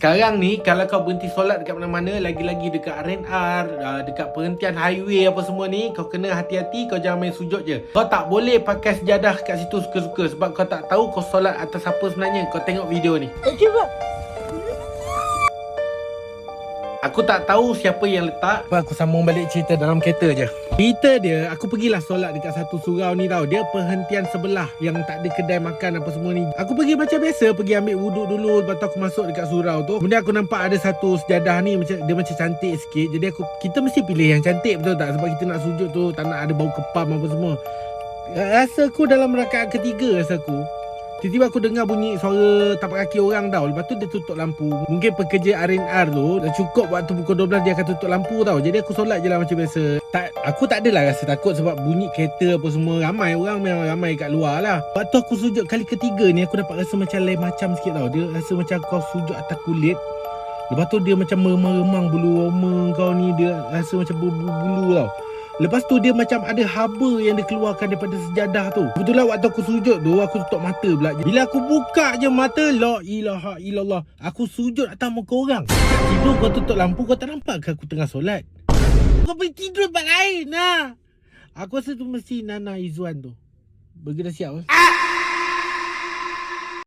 Sekarang ni kalau kau berhenti solat dekat mana-mana, lagi-lagi dekat R&R, dekat perhentian highway apa semua ni, kau kena hati-hati, kau jangan main sujud je. Kau tak boleh pakai sejadah kat situ suka-suka sebab kau tak tahu kau solat atas apa sebenarnya. Kau tengok video ni. Cuba. Aku tak tahu siapa yang letak. Aku sambung balik cerita dalam kereta je. Cerita dia, aku pergilah solat dekat satu surau ni tau. Dia perhentian sebelah yang tak ada kedai makan apa semua ni. Aku pergi macam biasa, pergi ambil wuduk dulu. Lepas tu aku masuk dekat surau tu. Kemudian aku nampak ada satu sejadah ni, dia macam cantik sikit. Jadi kita mesti pilih yang cantik, betul tak? Sebab kita nak sujud tu tak nak ada bau kepam apa semua. Rasa aku dalam rakaat ketiga, tiba-tiba aku dengar bunyi suara tapak kaki orang tau. Lepas tu dia tutup lampu. Mungkin pekerja R&R tu dah cukup waktu pukul 12 dia akan tutup lampu tau. Jadi aku solat je lah macam biasa. Aku tak adalah rasa takut sebab bunyi kereta apa semua. Ramai orang, memang ramai kat luar lah. Lepas tu aku sujud kali ketiga ni, aku dapat rasa macam lain macam sikit tau. Dia rasa macam kau sujud atas kulit. Lepas tu dia macam meremang-remang bulu roma kau ni. Dia rasa macam bulu tau. Lepas tu dia macam ada haba yang dikeluarkan daripada sejadah tu. Kebetulan waktu aku sujud tu, aku tutup mata pula. Bila aku buka je mata, la ilaha illallah, aku sujud atas muka orang. Tidur kau tutup lampu, kau tak nampak ke aku tengah solat? Kau pergi tidur tempat lain lah. Aku rasa tu mesti Nana Izzuan tu. Burger dah siap ke?